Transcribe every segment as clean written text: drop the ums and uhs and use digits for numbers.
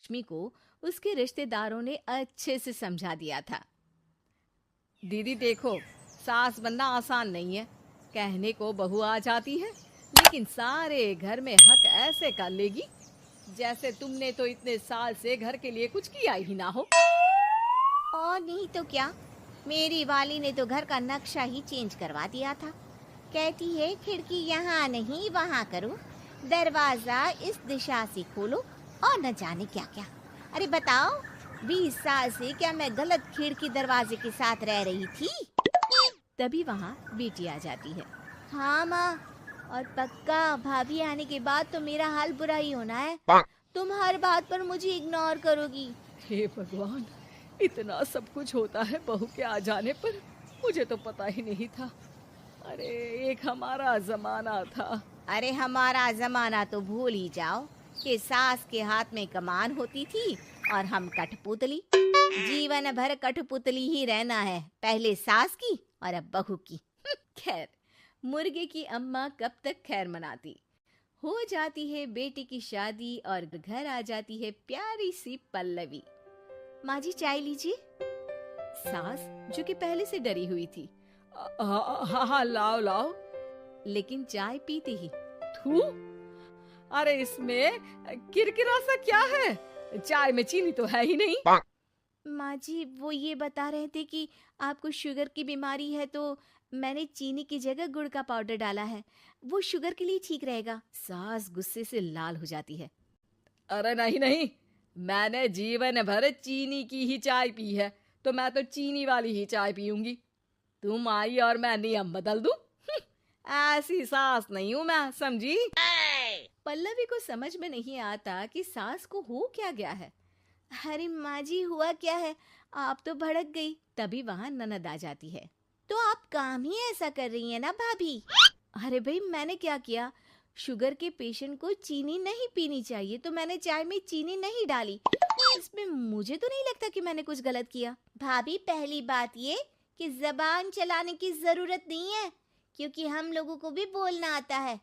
लक्ष्मी को उसके रिश्तेदारों ने अच्छे से समझा दिया था। दीदी देखो, सास बनना आसान नहीं है। कहने को बहू आ जाती है, लेकिन सारे घर में हक ऐसे कर लेगी जैसे तुमने तो इतने साल से घर के लिए कुछ किया ही ना हो। और नहीं तो क्या, मेरी वाली ने तो घर का नक्शा ही चेंज करवा दिया था। कहती है खिड़की यहाँ नहीं वहाँ करो, दरवाजा इस दिशा से खोलो और न जाने क्या क्या। अरे बताओ, 20 साल से क्या मैं गलत खिड़की दरवाजे के साथ रह रही थी? तभी वहाँ बेटी आ जाती है। हाँ माँ, और पक्का भाभी आने के बाद तो मेरा हाल बुरा ही होना है। तुम हर बात पर मुझे इग्नोर करोगी। हे भगवान, इतना सब कुछ होता है बहू के आ जाने पर, मुझे तो पता ही नहीं था। अरे एक हमारा जमाना था। अरे हमारा जमाना तो भूल ही जाओ कि सास के हाथ में कमान होती थी और हम कठपुतली। जीवन भर कठपुतली ही रहना है, पहले सास की और अब बहू की। खैर, मुर्गे की अम्मा कब तक खैर मनाती। हो जाती है बेटी की शादी और घर आ जाती है प्यारी सी पल्लवी। माँ जी चाय लीजिए। सास जो कि पहले से डरी हुई थी, हाँ लाओ लाओ। लेकिन चाय पीते ही थू, अरे इसमें किरकिरा सा क्या है? चाय में चीनी तो है ही नहीं। माँ जी वो ये बता रहे थे कि आपको शुगर की बीमारी है, तो मैंने चीनी की जगह गुड़ का पाउडर डाला है, वो शुगर के लिए ठीक रहेगा। सास गुस्से से लाल हो जाती है। अरे नहीं नहीं, मैंने जीवन भर चीनी की ही चाय पी है, तो मैं तो चीनी वाली ही चाय पीऊंगी। तुम आई और मैं नियम बदल दूं? ऐसी सास नहीं हूं मैं, समझी? पल्लवी को समझ में नहीं आता कि सास को हो क्या गया है। अरे माँ जी हुआ क्या है, आप तो भड़क गई। तभी वहाँ ननद आ जाती है। तो आप काम ही ऐसा कर रही हैं ना भाभी? अरे भाई मैंने क्या किया, शुगर के पेशेंट को चीनी नहीं पीनी चाहिए तो मैंने चाय में चीनी नहीं डाली। इसमें मुझे तो नहीं लगता कि मैंने कुछ गलत किया। भाभी पहली बात ये कि जबान चलाने की जरूरत नहीं है, क्योंकि हम लोगों को भी बोलना आता है।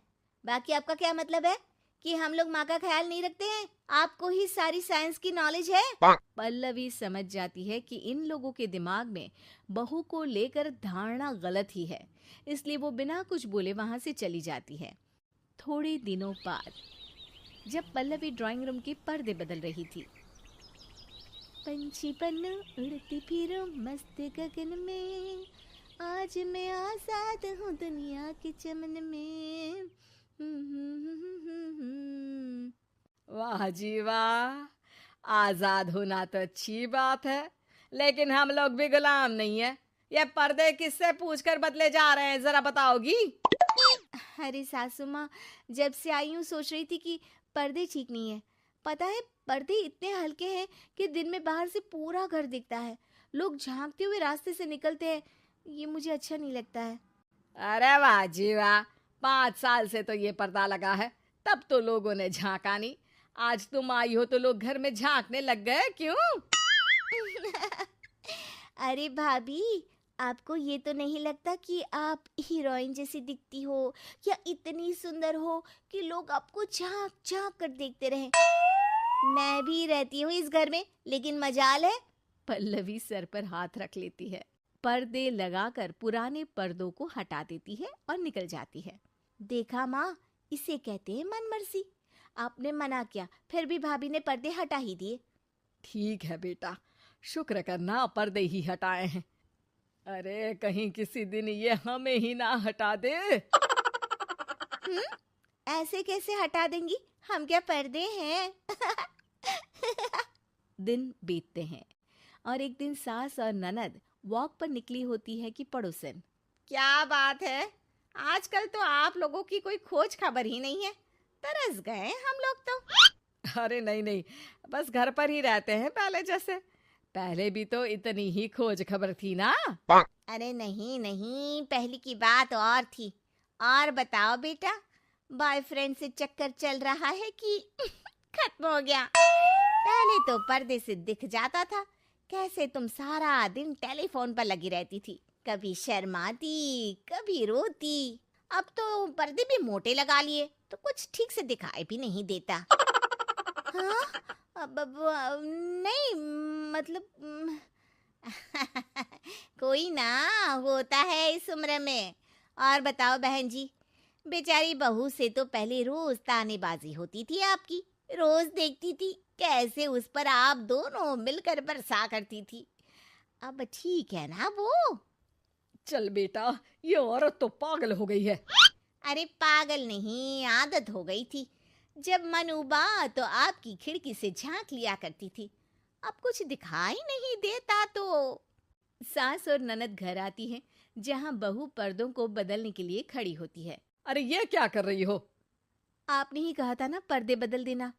बाकी आपका क्या मतलब है कि हम लोग माँ का ख्याल नहीं रखते हैं? आपको ही सारी साइंस की नॉलेज है। पल्लवी समझ जाती है कि इन लोगों के दिमाग में बहू को लेकर धारणा गलत ही है, इसलिए वो बिना कुछ बोले वहां से चली जाती है। थोड़े दिनों बाद जब पल्लवी ड्राइंग रूम के पर्दे बदल रही थी, पंछी पन्नू उड़ती फिरूं मस्त गगन में, आज मैं आजाद हूँ दुनिया के चमन में। वाह जी वाह, आजाद होना तो अच्छी बात है, लेकिन हम लोग भी गुलाम नहीं है। ये पर्दे किससे पूछकर बदले जा रहे हैं, जरा बताओगी? अरे सासू माँ, जब से आई हूँ सोच रही थी कि पर्दे ठीक नहीं है। पता है पर्दे इतने हल्के हैं कि दिन में बाहर से पूरा घर दिखता है, लोग झांकते हुए रास्ते से निकलते हैं, ये मुझे अच्छा नहीं लगता है। अरे वाह जी वाह, 5 साल से तो ये पर्दा लगा है, तब तो लोगों ने झांका नहीं। आज तुम आई हो तो लोग घर में झांकने लग गए, क्यों? अरे भाभी, आपको ये तो नहीं लगता कि आप हीरोइन जैसी दिखती हो या इतनी सुंदर हो कि लोग आपको झांक झांक कर देखते रहें? मैं भी रहती हूँ इस घर में, लेकिन मजाल है। पल्लवी सर पर हाथ रख लेती है, पर्दे लगाकर पुराने पर्दों को हटा देती है और निकल जाती है। देखा माँ, इसे कहते हैं मनमर्जी। आपने मना किया, फिर भी भाभी ने पर्दे हटा ही दिए। ठीक है बेटा, शुक्र करना पर्दे ही हटाए हैं। अरे कहीं किसी दिन ये हमें ही ना हटा दे। ऐसे कैसे हटा देंगी, हम क्या पर्दे हैं? दिन बीतते हैं और एक दिन सास और ननद वॉक पर निकली होती है कि पड़ोसन। क्या बात है, आजकल तो आप लोगों की कोई खोज खबर ही नहीं है। तरस गए हम लोग तो। अरे नहीं नहीं, बस घर पर ही रहते हैं पहले जैसे। पहले भी तो इतनी ही खोज खबर थी ना। अरे नहीं नहीं, पहली की बात और थी। और बताओ बेटा, बॉयफ्रेंड से चक्कर चल रहा है कि खत्म हो गया? पहले तो पर्दे से दिख जाता था कैसे तुम सारा दिन टेलीफोन पर लगी रहती थी, कभी शर्माती कभी रोती। अब तो पर्दे भी मोटे लगा लिए तो कुछ ठीक से दिखाई भी नहीं देता। हाँ, नहीं, मतलब कोई ना, होता है इस उम्र में। और बताओ बहन जी, बेचारी बहू से तो पहले रोज तानेबाजी होती थी आपकी, रोज देखती थी कैसे उस पर आप दोनों मिलकर बरसा करती थी। अब ठीक है ना वो? चल बेटा, ये औरत तो पागल हो गई है। अरे पागल नहीं, आदत हो गई थी। जब मन उबा तो आपकी खिड़की से झांक लिया करती थी, अब कुछ दिखाई नहीं देता तो। सास और ननद घर आती हैं, जहां बहू पर्दों को बदलने के लिए खड़ी होती है। अरे ये क्या कर रही हो? आपने ही कहा था ना पर्दे बदल देना।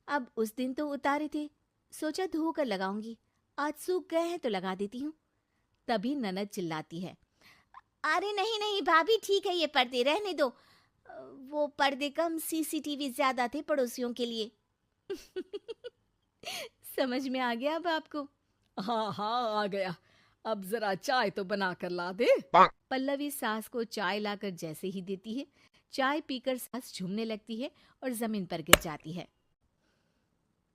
अब उस दिन तो उतारे थे, सोचा धोकर लगाऊंगी, आज सूख गए हैं तो लगा देती हूँ। तभी ननद चिल्लाती है, अरे नहीं नहीं भाभी, ठीक है, ये पर्दे रहने दो। वो पर्दे कम, सीसीटीवी ज्यादा थे पड़ोसियों के लिए। समझ में आ गया अब आपको? हाँ हाँ, आ गया। अब जरा चाय तो बना कर ला दे। पल्लवी सास को चाय लाकर जैसे ही देती है, चाय पीकर सास झूमने लगती है और जमीन पर गिर जाती है।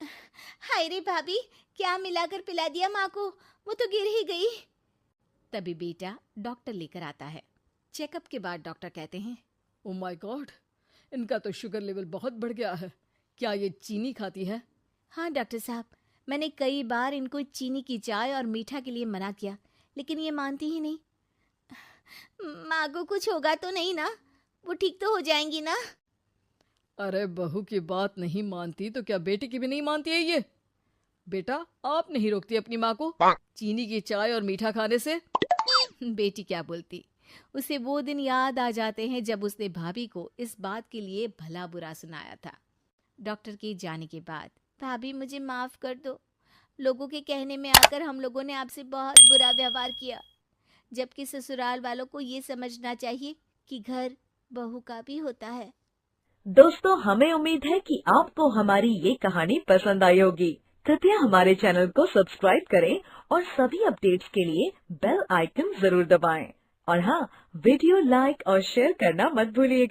हाय रे भाभी, क्या मिलाकर पिला दिया माँ को, वो तो गिर ही गई। तभी बेटा डॉक्टर लेकर आता है। चेकअप के बाद डॉक्टर कहते हैं, ओ माय गॉड, इनका तो शुगर लेवल बहुत बढ़ गया है। क्या ये चीनी खाती है? हाँ डॉक्टर साहब, मैंने कई बार इनको चीनी की चाय और मीठा के लिए मना किया, लेकिन ये मानती ही नहीं। माँ को कुछ होगा तो नहीं ना? वो ठीक तो हो जाएंगी ना? अरे बहू की बात नहीं मानती तो क्या बेटी की भी नहीं मानती है ये? बेटा, आप नहीं रोकती अपनी माँ को चीनी की चाय और मीठा खाने से? बेटी क्या बोलती, उसे वो दिन याद आ जाते हैं जब उसने भाभी को इस बात के लिए भला बुरा सुनाया था। डॉक्टर के जाने के बाद, भाभी मुझे माफ कर दो, लोगों के कहने में आकर हम लोगों ने आपसे बहुत बुरा व्यवहार किया, जबकि ससुराल वालों को ये समझना चाहिए कि घर बहू का भी होता है। दोस्तों, हमें उम्मीद है कि आपको हमारी ये कहानी पसंद आई होगी। कृपया हमारे चैनल को सब्सक्राइब करें और सभी अपडेट्स के लिए बेल आइकन जरूर दबाएं। और हाँ, वीडियो लाइक और शेयर करना मत भूलिएगा।